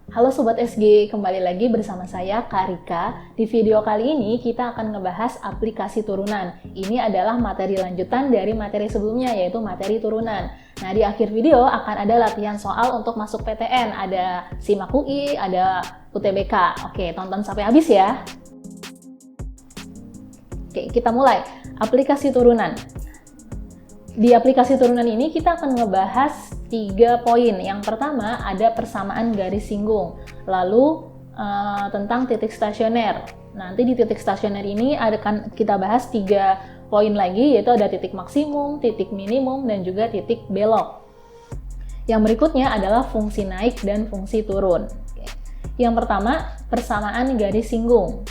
Halo Sobat SG, kembali lagi bersama saya Karika. Di video kali ini kita akan ngebahas aplikasi turunan. Ini adalah materi lanjutan dari materi sebelumnya, yaitu materi turunan. Nah, di akhir video akan ada latihan soal untuk masuk PTN. Ada SIMAK UI, ada UTBK. Oke, tonton sampai habis ya. Oke, kita mulai. Aplikasi turunan. Di aplikasi turunan ini kita akan ngebahas 3 poin. Yang pertama ada persamaan garis singgung, lalu tentang titik stasioner. Nanti di titik stasioner ini akan kita bahas 3 poin lagi, yaitu ada titik maksimum, titik minimum, dan juga titik belok. Yang berikutnya adalah fungsi naik dan fungsi turun. Yang pertama, persamaan garis singgung.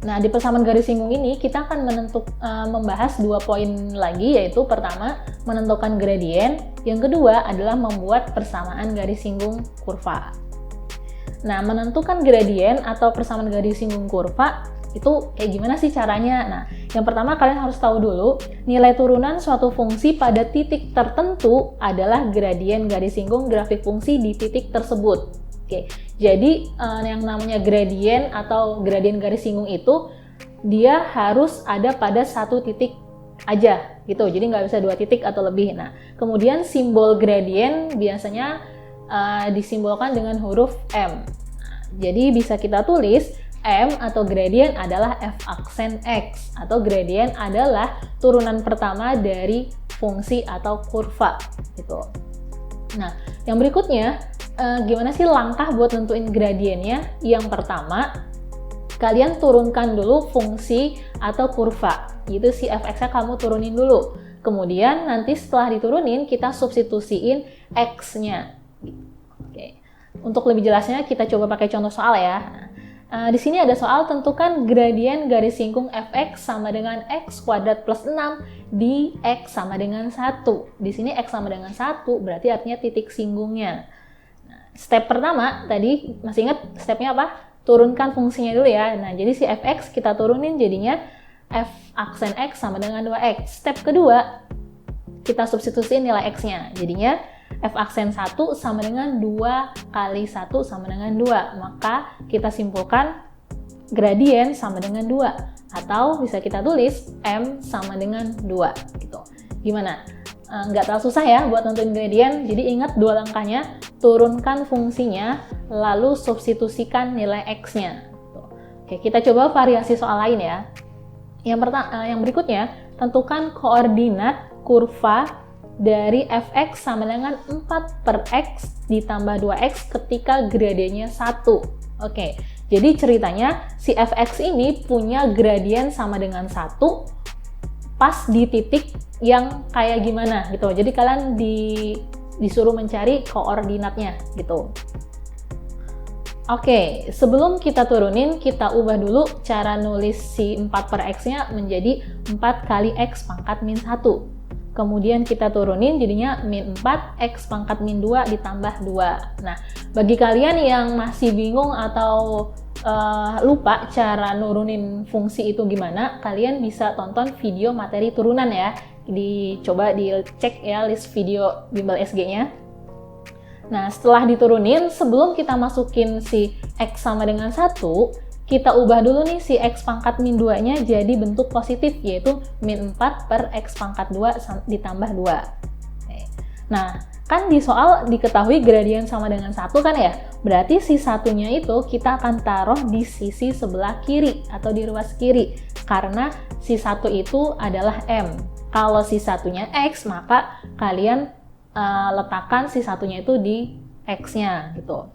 Nah, di persamaan garis singgung ini kita akan membahas 2 poin lagi, yaitu pertama, menentukan gradien, yang kedua adalah membuat persamaan garis singgung kurva. Nah, menentukan gradien atau persamaan garis singgung kurva itu kayak gimana sih caranya? Nah, yang pertama kalian harus tahu dulu, nilai turunan suatu fungsi pada titik tertentu adalah gradien garis singgung grafik fungsi di titik tersebut. Oke, jadi yang namanya gradien atau gradien garis singgung itu dia harus ada pada satu titik aja gitu, jadi nggak bisa 2 titik atau lebih. Nah, kemudian simbol gradien biasanya disimbolkan dengan huruf M. Nah, jadi bisa kita tulis M atau gradien adalah f aksen X, atau gradien adalah turunan pertama dari fungsi atau kurva gitu. Nah, yang berikutnya, gimana sih langkah buat nentuin gradiennya? Yang pertama, kalian turunkan dulu fungsi atau kurva. Gitu si fx-nya kamu turunin dulu. Kemudian nanti setelah diturunin, kita substitusiin x-nya. Oke. Untuk lebih jelasnya, kita coba pakai contoh soal ya. Di sini ada soal, tentukan gradien garis singgung fx sama dengan x kuadrat plus 6 di x sama dengan 1. Di sini x sama dengan 1 berarti artinya titik singgungnya. Nah, step pertama tadi masih ingat stepnya apa? Turunkan fungsinya dulu ya. Nah, jadi si fx kita turunin jadinya f aksen x sama dengan 2x. Step kedua, kita substitusiin nilai x-nya. Jadinya f aksen 1 sama dengan 2 kali 1 sama dengan 2. Maka kita simpulkan gradien sama dengan 2. Atau bisa kita tulis M sama dengan 2. Gitu. Gimana? Nggak terlalu susah ya buat nentuin gradien. Jadi ingat 2 langkahnya. Turunkan fungsinya, lalu substitusikan nilai X-nya. Oke, kita coba variasi soal lain ya. Yang berikutnya, tentukan koordinat kurva dari fx sama dengan 4 per x ditambah 2x ketika gradiennya 1. Oke, jadi ceritanya si fx ini punya gradien sama dengan 1 pas di titik yang kayak gimana gitu. Jadi kalian disuruh mencari koordinatnya gitu. Oke, sebelum kita turunin, kita ubah dulu cara nulis si 4 per x-nya menjadi 4 kali x pangkat min 1. Kemudian kita turunin jadinya min 4 x pangkat min 2 ditambah 2. Nah, bagi kalian yang masih bingung atau lupa cara nurunin fungsi itu gimana, kalian bisa tonton video materi turunan ya. Coba dicek ya list video bimbel SG-nya. Nah, setelah diturunin, sebelum kita masukin si x sama dengan 1, kita ubah dulu nih si x pangkat min 2-nya jadi bentuk positif, yaitu min 4 per x pangkat 2 ditambah 2. Nah, kan di soal diketahui gradien sama dengan 1 kan ya? Berarti si satunya itu kita akan taruh di sisi sebelah kiri atau di ruas kiri, karena si 1 itu adalah M. Kalau si satunya X, maka kalian letakkan si satunya itu di X-nya gitu.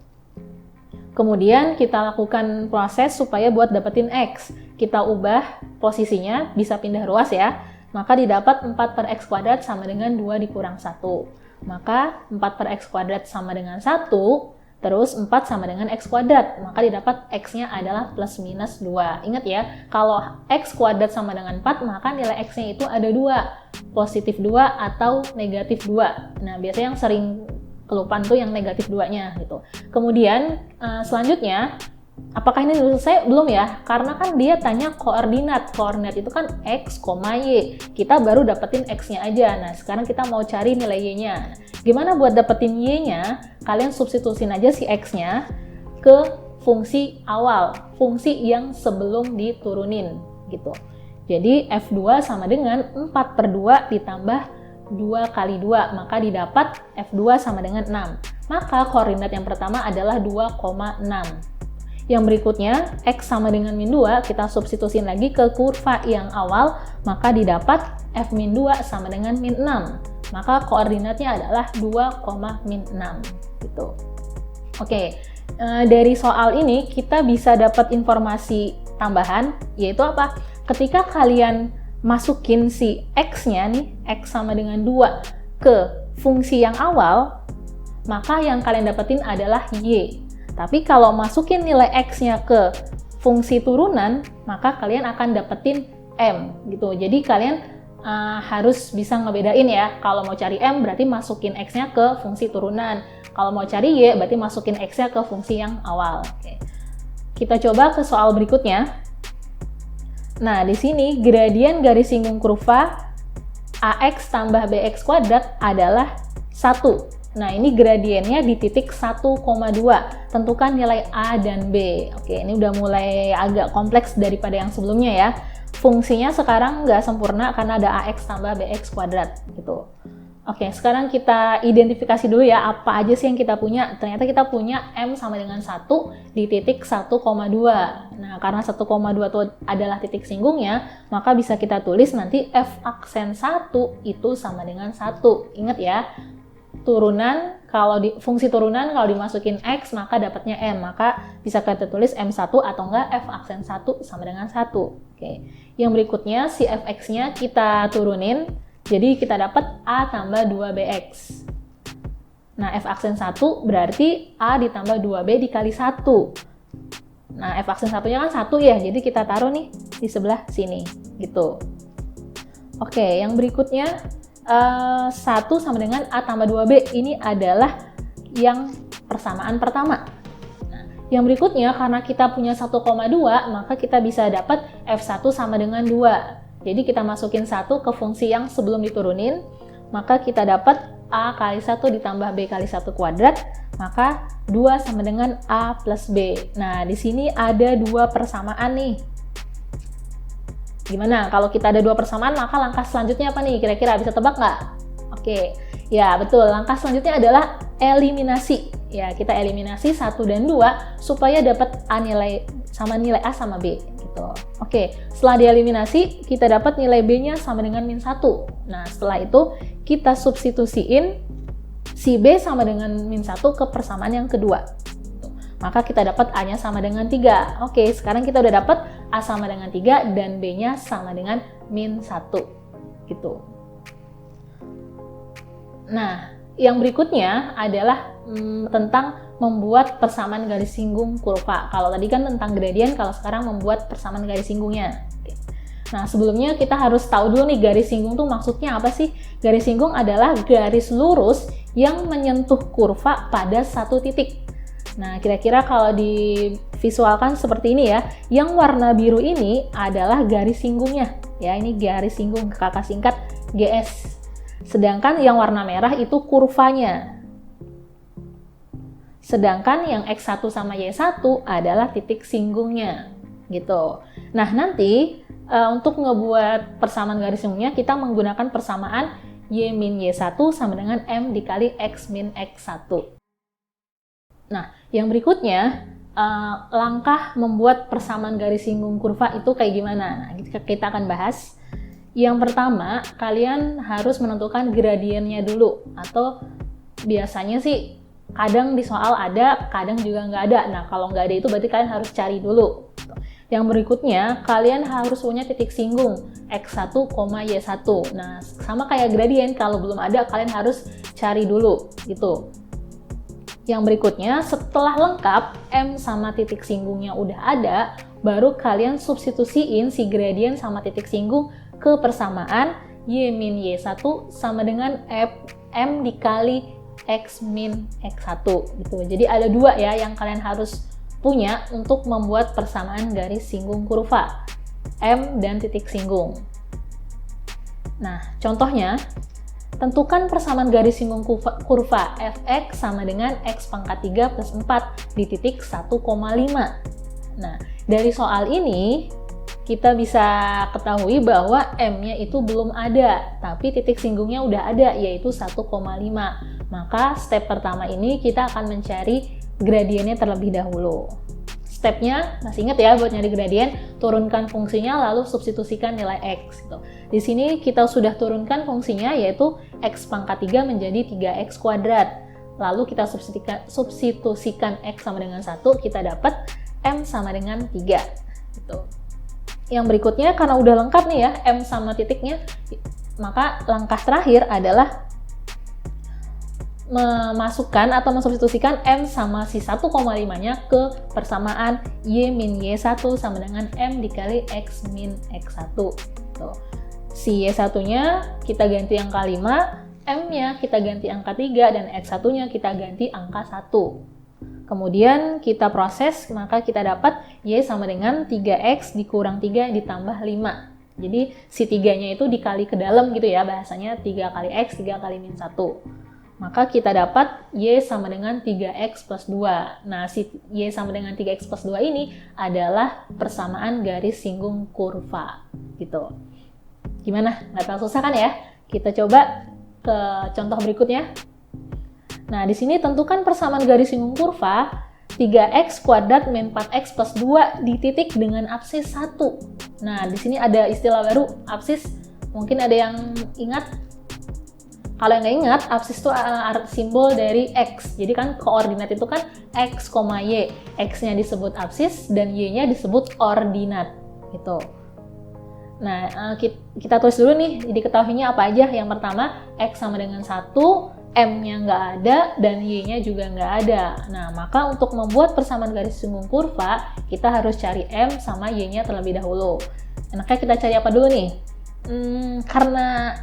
Kemudian kita lakukan proses supaya buat dapetin X. Kita ubah posisinya, bisa pindah ruas ya. Maka didapat 4 per X kuadrat sama dengan 2 dikurang 1. Maka 4 per X kuadrat sama dengan 1, terus 4 sama dengan X kuadrat. Maka didapat X-nya adalah plus minus 2. Ingat ya, kalau X kuadrat sama dengan 4, maka nilai X-nya itu ada 2. Positif 2 atau negatif 2. Nah, biasanya yang sering kelupaan tuh yang negatif 2-nya gitu. Kemudian selanjutnya Apakah ini sudah selesai? Belum ya, karena kan dia tanya koordinat. Koordinat itu kan X, Y. Kita baru dapetin X-nya aja. Nah, sekarang kita mau cari nilai Y-nya. Gimana buat dapetin Y-nya? Kalian substitusin aja si X-nya ke fungsi awal, fungsi yang sebelum diturunin, gitu. Jadi, F2 sama dengan 4/2 ditambah 2 kali 2, maka didapat F2 sama dengan 6. Maka koordinat yang pertama adalah 2,6. Yang berikutnya, X sama dengan min 2, kita substitusin lagi ke kurva yang awal, maka didapat F min 2 sama dengan min 6. Maka koordinatnya adalah 2,6 gitu. Oke, dari soal ini kita bisa dapat informasi tambahan, yaitu apa? Ketika kalian masukin si X-nya nih, X sama dengan 2 ke fungsi yang awal, maka yang kalian dapetin adalah Y. Tapi kalau masukin nilai X-nya ke fungsi turunan, maka kalian akan dapetin M gitu. Jadi kalian harus bisa ngebedain ya. Kalau mau cari M berarti masukin X-nya ke fungsi turunan. Kalau mau cari Y berarti masukin X-nya ke fungsi yang awal. Oke. Kita coba ke soal berikutnya. Nah, di sini gradien garis singgung kurva AX tambah BX kuadrat adalah 1. Nah, ini gradiennya di titik 1,2. Tentukan nilai A dan B. Oke, ini udah mulai agak kompleks daripada yang sebelumnya ya. Fungsinya sekarang nggak sempurna karena ada AX tambah BX kuadrat gitu. Oke, sekarang kita identifikasi dulu ya apa aja sih yang kita punya. Ternyata kita punya M sama dengan 1 di titik 1,2. Nah, karena 1,2 itu adalah titik singgungnya, maka bisa kita tulis nanti F aksen 1 itu sama dengan 1. Ingat ya. Turunan, kalau di fungsi turunan kalau dimasukin X maka dapatnya M, maka bisa kita tulis M1 atau enggak F aksen 1 sama dengan 1. Oke. Yang berikutnya si Fx-nya kita turunin, jadi kita dapat A tambah 2Bx. Nah, F aksen 1 berarti A ditambah 2B dikali 1. Nah, F aksen 1-nya kan 1 ya, jadi kita taruh nih di sebelah sini gitu. Oke, yang berikutnya 1 sama dengan A tambah 2B, ini adalah yang persamaan pertama. Nah, yang berikutnya karena kita punya 1,2 maka kita bisa dapat F1 sama dengan 2. Jadi kita masukin 1 ke fungsi yang sebelum diturunin, maka kita dapat A kali 1 ditambah B kali 1 kuadrat, maka 2 sama dengan A plus B. Nah, di sini ada 2 persamaan nih. Gimana? Kalau kita ada 2 persamaan, maka langkah selanjutnya apa nih? Kira-kira bisa tebak nggak? Oke, ya betul. Langkah selanjutnya adalah eliminasi. Ya, kita eliminasi 1 dan 2 supaya dapat A nilai sama nilai A sama B. Gitu. Oke, setelah dieliminasi, kita dapat nilai B-nya sama dengan min 1. Nah, setelah itu kita substitusiin si B sama dengan min 1 ke persamaan yang kedua. Maka kita dapat A-nya sama dengan 3. Oke, sekarang kita udah dapat A sama dengan 3 dan B-nya sama dengan min 1. Gitu. Nah, yang berikutnya adalah tentang membuat persamaan garis singgung kurva. Kalau tadi kan tentang gradien, kalau sekarang membuat persamaan garis singgungnya. Oke. Nah, sebelumnya kita harus tahu dulu nih garis singgung tuh maksudnya apa sih? Garis singgung adalah garis lurus yang menyentuh kurva pada satu titik. Nah, kira-kira kalau divisualkan seperti ini ya, yang warna biru ini adalah garis singgungnya. Ya, ini garis singgung, kakak singkat GS. Sedangkan yang warna merah itu kurvanya. Sedangkan yang X1 sama Y1 adalah titik singgungnya. Gitu. Nah, nanti untuk ngebuat persamaan garis singgungnya, kita menggunakan persamaan Y min Y1 sama dengan M dikali X min X1. Nah, yang berikutnya, langkah membuat persamaan garis singgung kurva itu kayak gimana? Nah, kita akan bahas. Yang pertama, kalian harus menentukan gradiennya dulu. Atau biasanya sih, kadang di soal ada, kadang juga nggak ada. Nah, kalau nggak ada itu berarti kalian harus cari dulu. Yang berikutnya, kalian harus punya titik singgung X1, Y1. Nah, sama kayak gradien, kalau belum ada, kalian harus cari dulu, gitu. Yang berikutnya, setelah lengkap, M sama titik singgungnya udah ada, baru kalian substitusiin si gradien sama titik singgung ke persamaan Y min Y1 sama dengan M dikali X min X1. Gitu. Jadi ada 2 ya yang kalian harus punya untuk membuat persamaan garis singgung kurva M dan titik singgung. Nah, contohnya, tentukan persamaan garis singgung kurva fx sama dengan x pangkat 3 plus 4 di titik 1,5. Nah, dari soal ini, kita bisa ketahui bahwa M-nya itu belum ada, tapi titik singgungnya udah ada, yaitu 1,5. Maka step pertama ini kita akan mencari gradiennya terlebih dahulu. Stepnya, masih ingat ya buat nyari gradien, turunkan fungsinya lalu substitusikan nilai X. Gitu. Di sini kita sudah turunkan fungsinya yaitu X pangkat 3 menjadi 3X kuadrat. Lalu kita substitusikan X sama dengan 1, kita dapat M sama dengan 3. Gitu. Yang berikutnya, karena udah lengkap nih ya, M sama titiknya, maka langkah terakhir adalah memasukkan atau mensubstitusikan M sama si 1,5-nya ke persamaan Y min Y1 sama dengan M dikali X min X1. Tuh. Si Y1-nya kita ganti angka 5, M-nya kita ganti angka 3, dan X1-nya kita ganti angka 1. Kemudian kita proses, maka kita dapat Y sama dengan 3X dikurang 3 ditambah 5. Jadi si 3-nya itu dikali ke dalam gitu ya, bahasanya 3 kali X, 3 kali min 1. Maka kita dapat Y sama dengan 3X plus 2. Nah, si Y sama dengan 3X plus 2 ini adalah persamaan garis singgung kurva. Gitu. Gimana? Nggak terlalu susah kan ya? Kita coba ke contoh berikutnya. Nah, di sini tentukan persamaan garis singgung kurva 3X kuadrat min 4X plus 2 di titik dengan absis 1. Nah, di sini ada istilah baru, absis. Mungkin ada yang ingat? Kalau yang nggak ingat, absis itu simbol dari X. Jadi kan koordinat itu kan X, Y. X-nya disebut absis dan Y-nya disebut ordinat. Gitu. Nah, kita tulis dulu nih, diketahuinya apa aja. Yang pertama, X sama dengan 1, M-nya nggak ada, dan Y-nya juga nggak ada. Nah, maka untuk membuat persamaan garis singgung kurva, kita harus cari M sama Y-nya terlebih dahulu. Enaknya kita cari apa dulu nih? Karena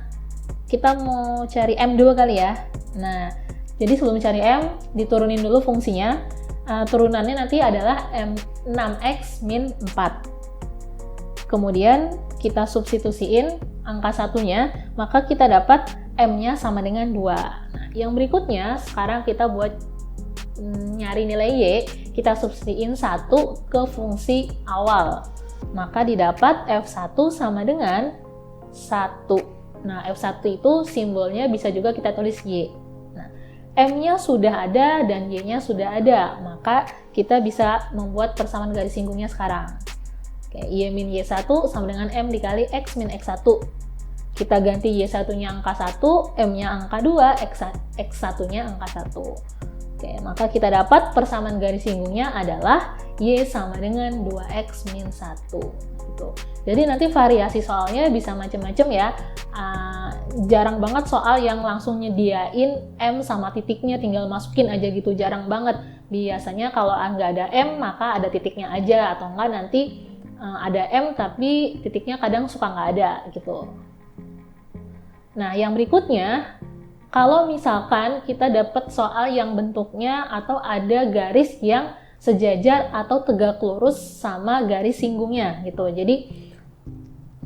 kita mau cari M dulu kali ya. Nah, jadi sebelum cari M, diturunin dulu fungsinya. Turunannya nanti adalah M6X min 4. Kemudian kita substitusiin angka 1-nya, maka kita dapat M-nya sama dengan 2. Nah, yang berikutnya, sekarang kita buat nyari nilai Y, kita substitusiin 1 ke fungsi awal. Maka didapat F1 sama dengan 1. Nah, F1 itu simbolnya bisa juga kita tulis Y. Nah, M-nya sudah ada dan Y-nya sudah ada, maka kita bisa membuat persamaan garis singgungnya sekarang. Oke, Y min Y1 sama dengan M dikali X min X1. Kita ganti Y1-nya angka 1, M-nya angka 2, X1-nya angka 1. Oke, maka kita dapat persamaan garis singgungnya adalah Y sama dengan 2X min 1. Gitu. Jadi nanti variasi soalnya bisa macam-macam ya. Jarang banget soal yang langsung nyediain M sama titiknya, tinggal masukin aja gitu, jarang banget. Biasanya kalau nggak ada M maka ada titiknya aja, atau enggak nanti ada M tapi titiknya kadang suka nggak ada gitu. Nah, yang berikutnya, kalau misalkan kita dapat soal yang bentuknya atau ada garis yang sejajar atau tegak lurus sama garis singgungnya gitu. Jadi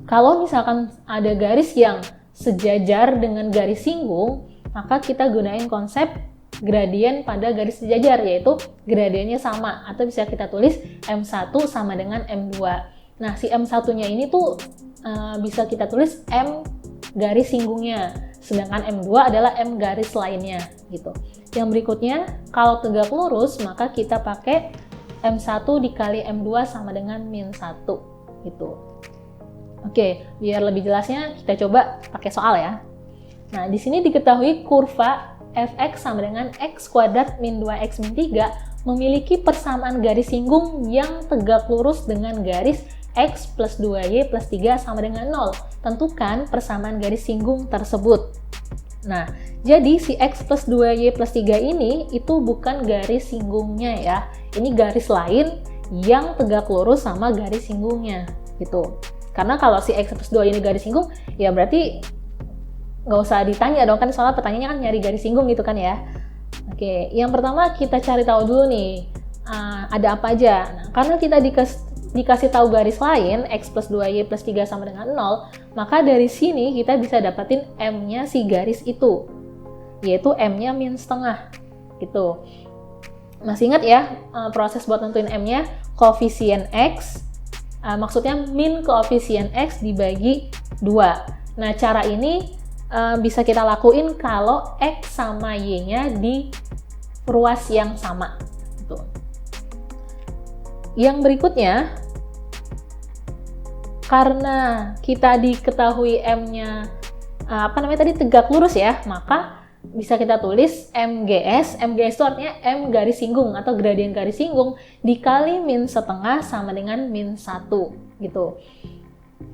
kalau misalkan ada garis yang sejajar dengan garis singgung, maka kita gunain konsep gradien pada garis sejajar, yaitu gradiennya sama, atau bisa kita tulis M1 sama dengan M2. Nah, si M1-nya ini tuh bisa kita tulis M garis singgungnya, sedangkan M2 adalah M garis lainnya gitu. Yang berikutnya, kalau tegak lurus, maka kita pakai M1 dikali M2 sama dengan min 1 gitu. Oke, biar lebih jelasnya kita coba pakai soal ya. Nah, di sini diketahui kurva fx sama dengan x kuadrat min 2x min 3 memiliki persamaan garis singgung yang tegak lurus dengan garis x plus 2y plus 3 sama dengan 0. Tentukan persamaan garis singgung tersebut. Nah, jadi si x plus 2y plus 3 ini itu bukan garis singgungnya ya. Ini garis lain yang tegak lurus sama garis singgungnya gitu. Karena kalau si x plus 2 ini garis singgung, ya berarti nggak usah ditanya dong, kan soalnya pertanyaannya kan nyari garis singgung gitu kan ya. Oke, yang pertama kita cari tahu dulu nih, ada apa aja. Nah, karena kita dikasih tahu garis lain, X plus 2Y plus 3 sama dengan 0, maka dari sini kita bisa dapetin M-nya si garis itu, yaitu M-nya min setengah, gitu. Masih ingat ya, proses buat nentuin M-nya, koefisien X, maksudnya min koefisien X dibagi 2. Nah, cara ini bisa kita lakuin kalau X sama Y-nya di ruas yang sama. Gitu. Yang berikutnya, karena kita diketahui M-nya tegak lurus ya, maka bisa kita tulis MGS. MGS itu artinya M garis singgung atau gradien garis singgung dikali min setengah sama dengan min 1 gitu.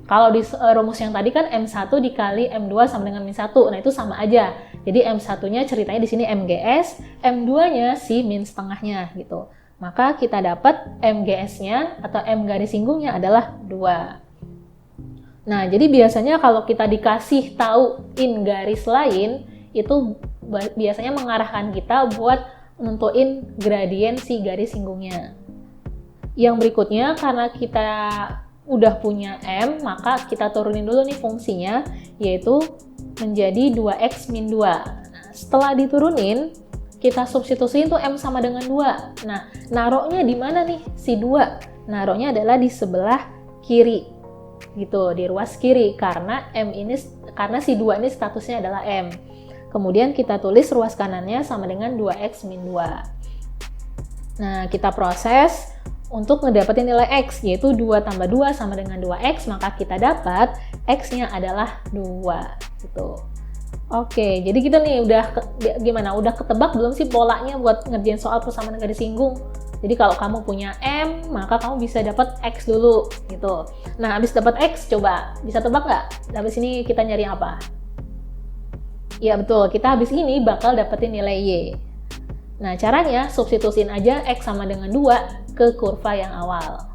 Kalau di rumus yang tadi kan M1 dikali M2 sama dengan min 1. Nah, itu sama aja. Jadi M1-nya ceritanya di sini MGS, M2-nya si min setengahnya gitu. Maka kita dapat MGS-nya atau M garis singgungnya adalah 2. Nah, jadi biasanya kalau kita dikasih tahu in garis lain, itu biasanya mengarahkan kita buat nentuin gradien si garis singgungnya. Yang berikutnya, karena kita udah punya M, maka kita turunin dulu nih fungsinya, yaitu menjadi 2X min 2. Nah, setelah diturunin, kita substitusiin tuh M sama dengan 2. Nah, naruhnya di mana nih si 2? Naruhnya adalah di sebelah kiri. Gitu, di ruas kiri karena si 2 ini statusnya adalah M. Kemudian kita tulis ruas kanannya sama dengan 2X min 2. Nah, kita proses untuk ngedapetin nilai X, yaitu 2 tambah 2 sama dengan 2X, maka kita dapat X-nya adalah 2. Gitu. Oke, jadi kita nih udah ketebak belum sih polanya buat ngerjain soal persamaan garis singgung? Jadi kalau kamu punya M, maka kamu bisa dapat X dulu, gitu. Nah, habis dapat X, coba bisa tebak nggak? Habis ini kita nyari apa? Ya betul, kita habis ini bakal dapetin nilai Y. Nah, caranya substitusin aja X sama dengan 2 ke kurva yang awal.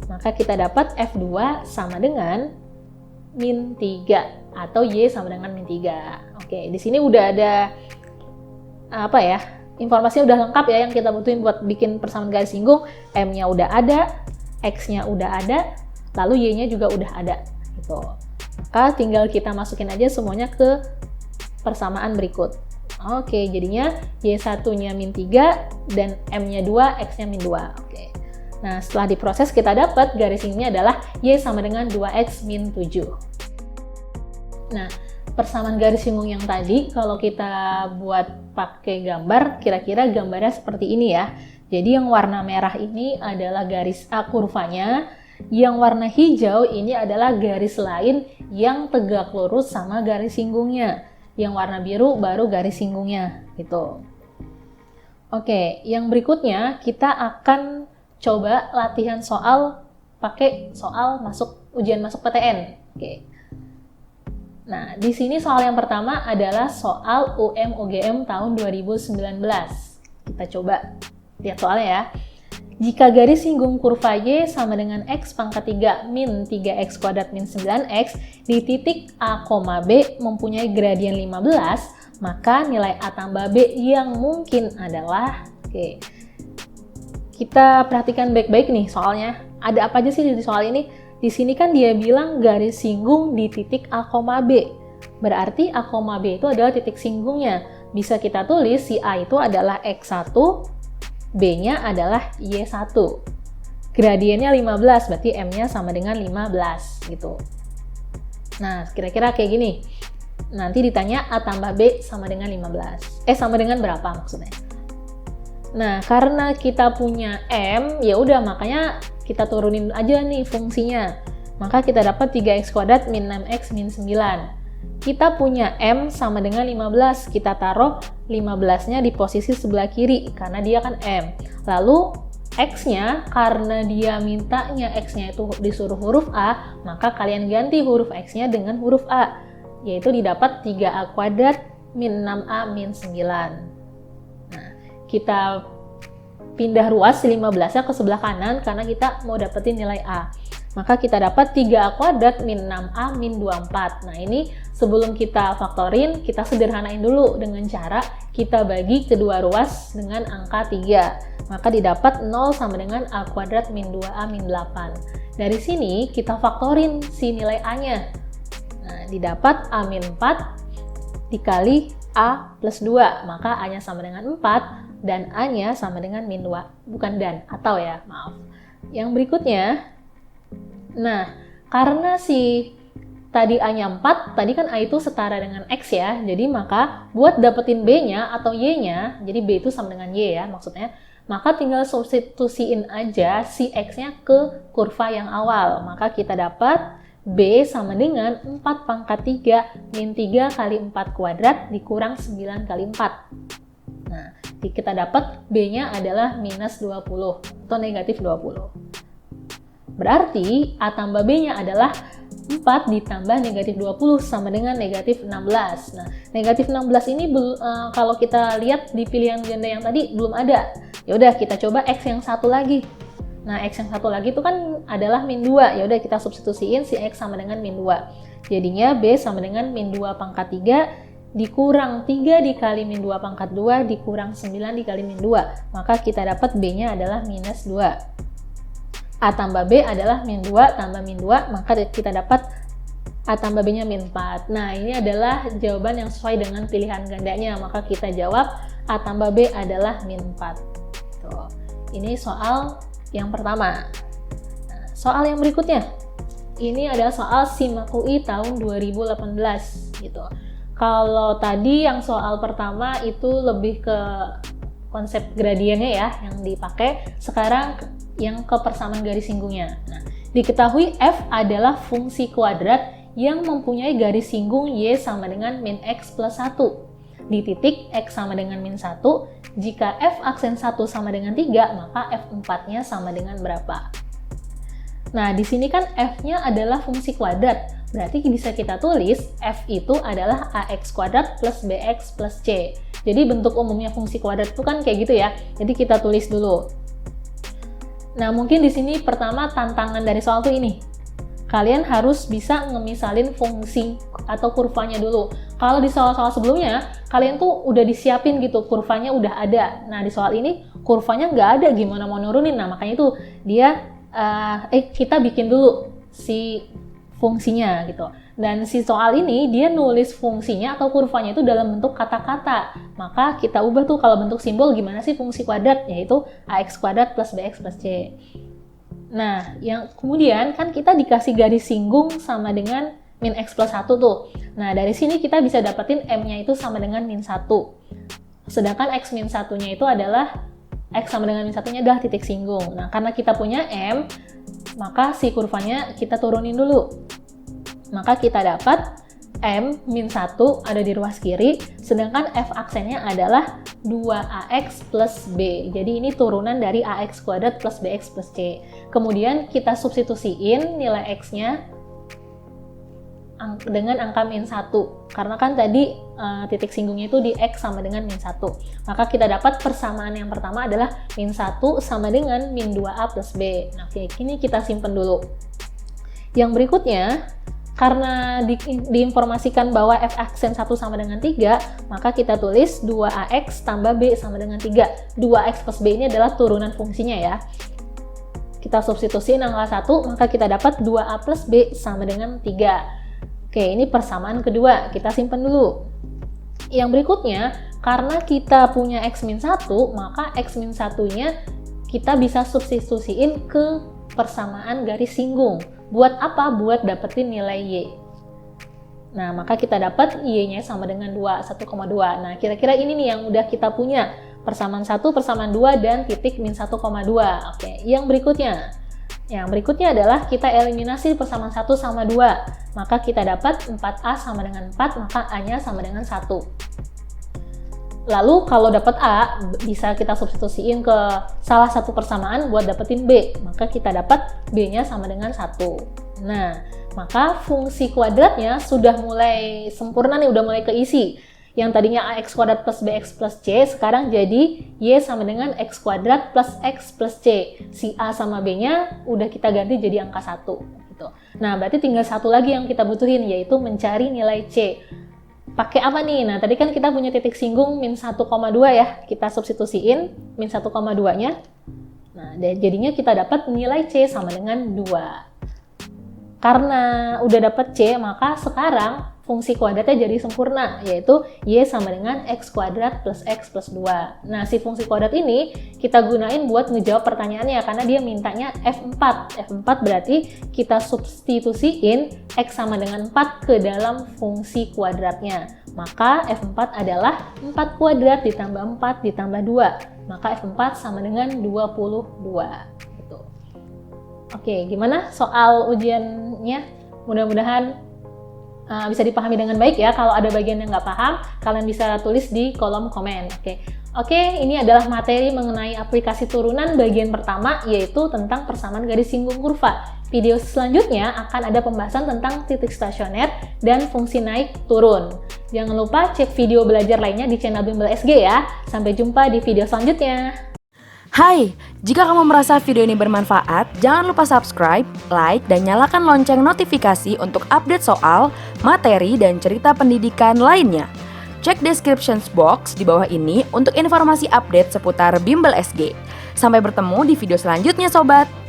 Maka kita dapat F2 sama dengan min 3 atau Y sama dengan min 3. Oke, di sini udah ada informasinya udah lengkap ya yang kita butuhin buat bikin persamaan garis singgung. M-nya udah ada, X-nya udah ada, lalu Y-nya juga udah ada gitu. Maka tinggal kita masukin aja semuanya ke persamaan berikut. Oke, jadinya Y1-nya min 3 dan M-nya 2, X-nya min 2. Oke. Nah, setelah diproses kita dapat garis singgungnya adalah Y sama dengan 2X min 7. Nah, persamaan garis singgung yang tadi kalau kita buat pakai gambar, kira-kira gambarnya seperti ini ya. Jadi yang warna merah ini adalah garis kurvanya, yang warna hijau ini adalah garis lain yang tegak lurus sama garis singgungnya. Yang warna biru baru garis singgungnya gitu. Oke, yang berikutnya kita akan coba latihan soal pakai soal ujian masuk PTN. Oke. Nah, di sini soal yang pertama adalah soal UM-UGM tahun 2019. Kita coba lihat soalnya ya. Jika garis singgung kurva Y sama dengan X pangkat 3 min 3X kuadrat min 9X di titik A, B mempunyai gradien 15, maka nilai A tambah B yang mungkin adalah... Oke. Kita perhatikan baik-baik nih soalnya. Ada apa aja sih di soal ini? Di sini kan dia bilang garis singgung di titik A, B. Berarti A, B itu adalah titik singgungnya. Bisa kita tulis si A itu adalah X1, B-nya adalah Y1. Gradiennya 15, berarti M-nya sama dengan 15 gitu. Nah, kira-kira kayak gini. Nanti ditanya A tambah B sama dengan 15. Sama dengan berapa maksudnya? Nah, karena kita punya M, ya udah makanya kita turunin aja nih fungsinya. Maka kita dapat 3X kuadrat min 6X min 9. Kita punya M sama dengan 15. Kita taruh 15-nya di posisi sebelah kiri karena dia kan M. Lalu X-nya, karena dia mintanya X-nya itu disuruh huruf A, maka kalian ganti huruf X-nya dengan huruf A. Yaitu didapat 3A kuadrat min 6A min 9. Nah, kita pindah ruas 15-nya ke sebelah kanan karena kita mau dapetin nilai A. Maka kita dapat 3A kuadrat min 6A min 24. Nah, ini Sebelum kita faktorin, kita sederhanain dulu dengan cara kita bagi kedua ruas dengan angka 3. Maka didapat 0 sama dengan A kuadrat min 2A min 8. Dari sini kita faktorin si nilai A-nya. Nah, didapat A min 4 dikali A plus 2. Maka A-nya sama dengan 4 dan A-nya sama dengan min 2. Bukan dan, atau ya, maaf. Yang berikutnya, nah, karena si tadi A-nya 4, tadi kan A itu setara dengan X ya, jadi maka buat dapetin B-nya atau Y-nya, jadi B itu sama dengan Y ya maksudnya, maka tinggal substitusiin aja si X-nya ke kurva yang awal. Maka kita dapat B sama dengan 4 pangkat 3 min 3 kali 4 kuadrat dikurang 9 kali 4. Nah, kita dapat B-nya adalah minus 20 atau negatif 20. Berarti A tambah B-nya adalah 4 ditambah negatif 20 sama dengan negatif 16. Nah, negatif 16 ini kalau kita lihat di pilihan ganda yang tadi belum ada. Ya udah kita coba X yang satu lagi. Nah, X yang satu lagi itu kan adalah min 2. Ya udah kita substitusiin si X sama dengan min 2. Jadinya B sama dengan min 2 pangkat 3 dikurang 3 dikali min 2 pangkat 2 dikurang 9 dikali min 2. Maka kita dapat B-nya adalah minus 2. A tambah B adalah min 2 tambah min 2, maka kita dapat A tambah B-nya min 4. Nah, ini adalah jawaban yang sesuai dengan pilihan gandanya. Maka kita jawab A tambah B adalah min 4. Tuh. Ini soal yang pertama. Nah, soal yang berikutnya. Ini adalah soal SIMAK UI tahun 2018 gitu. Kalau tadi yang soal pertama itu lebih ke konsep gradiennya ya yang dipakai, sekarang yang ke persamaan garis singgungnya. Nah, diketahui F adalah fungsi kuadrat yang mempunyai garis singgung Y sama dengan min X plus 1. Di titik X sama dengan min 1, jika F aksen 1 sama dengan 3, maka F4-nya sama dengan berapa? Nah, di sini kan F-nya adalah fungsi kuadrat. Berarti bisa kita tulis F itu adalah AX kuadrat plus BX plus C. Jadi bentuk umumnya fungsi kuadrat itu kan kayak gitu ya. Jadi kita tulis dulu. Nah, mungkin di sini pertama tantangan dari soal tuh ini. Kalian harus bisa ngemisalin fungsi atau kurvanya dulu. Kalau di soal-soal sebelumnya, kalian tuh udah disiapin gitu, kurvanya udah ada. Nah, di soal ini kurvanya nggak ada, gimana mau nurunin? Nah, makanya itu dia kita bikin dulu si fungsinya gitu. Dan si soal ini dia nulis fungsinya atau kurvanya itu dalam bentuk kata-kata. Maka kita ubah tuh kalau bentuk simbol gimana sih fungsi kuadrat, yaitu AX kuadrat plus BX plus C. Nah, yang kemudian kan kita dikasih garis singgung sama dengan min X plus 1 tuh. Nah, dari sini kita bisa dapetin M-nya itu sama dengan min 1. Sedangkan X min 1-nya itu adalah X sama dengan min 1-nya adalah titik singgung. Nah, karena kita punya M, maka si kurvanya kita turunin dulu. Maka kita dapat M min 1 ada di ruas kiri, sedangkan F aksennya adalah 2AX plus B. Jadi ini turunan dari AX kuadrat plus BX plus C. Kemudian kita substitusiin nilai X-nya dengan angka min 1. Karena kan tadi titik singgungnya itu di X sama dengan min 1. Maka kita dapat persamaan yang pertama adalah min 1 sama dengan min 2A plus B. Nah, ini kita simpen dulu. Yang berikutnya, karena diinformasikan bahwa F aksen 1 sama dengan 3, maka kita tulis 2AX tambah B sama dengan 3. 2X plus B ini adalah turunan fungsinya ya. Kita substitusiin angka 1, maka kita dapat 2A plus B sama dengan 3. Oke, ini persamaan kedua. Kita simpan dulu. Yang berikutnya, karena kita punya X min 1, maka X min 1-nya kita bisa substitusiin ke persamaan garis singgung. Buat apa? Buat dapetin nilai Y. Nah, maka kita dapat Y-nya sama dengan 1,2. Nah, kira-kira ini nih yang udah kita punya. Persamaan 1, persamaan 2, dan titik min 1,2. Oke, yang berikutnya. Yang berikutnya adalah kita eliminasi persamaan 1 sama 2. Maka kita dapat 4A sama dengan 4, maka A-nya sama dengan 1. Lalu kalau dapat A, bisa kita substitusiin ke salah satu persamaan buat dapetin B. Maka kita dapat B-nya sama dengan 1. Nah, maka fungsi kuadratnya sudah mulai sempurna nih, udah mulai keisi. Yang tadinya AX kuadrat plus BX plus C, sekarang jadi Y sama dengan X kuadrat plus X plus C. Si A sama B-nya udah kita ganti jadi angka 1. Gitu. Nah, berarti tinggal satu lagi yang kita butuhin, yaitu mencari nilai C. Pakai apa nih? Nah, tadi kan kita punya titik singgung min 1,2 ya. Kita substitusiin min 1,2-nya. Nah, jadinya kita dapat nilai C sama dengan 2. Karena udah dapat C, maka sekarang fungsi kuadratnya jadi sempurna, yaitu Y sama dengan X kuadrat plus X plus 2. Nah, si fungsi kuadrat ini kita gunain buat ngejawab pertanyaannya, karena dia mintanya F4. F4 berarti kita substitusiin X sama dengan 4 ke dalam fungsi kuadratnya. Maka F4 adalah 4 kuadrat ditambah 4 ditambah 2. Maka F4 sama dengan 22. Gitu. Oke, gimana soal ujiannya? Mudah-mudahan bisa dipahami dengan baik ya. Kalau ada bagian yang nggak paham, kalian bisa tulis di kolom komen. Oke, ini adalah materi mengenai aplikasi turunan bagian pertama, yaitu tentang persamaan garis singgung kurva. Video selanjutnya akan ada pembahasan tentang titik stasioner dan fungsi naik turun. Jangan lupa cek video belajar lainnya di channel Bimbel SG ya. Sampai jumpa di video selanjutnya. Hai, jika kamu merasa video ini bermanfaat, jangan lupa subscribe, like, dan nyalakan lonceng notifikasi untuk update soal, materi, dan cerita pendidikan lainnya. Cek description box di bawah ini untuk informasi update seputar Bimbel SG. Sampai bertemu di video selanjutnya, Sobat!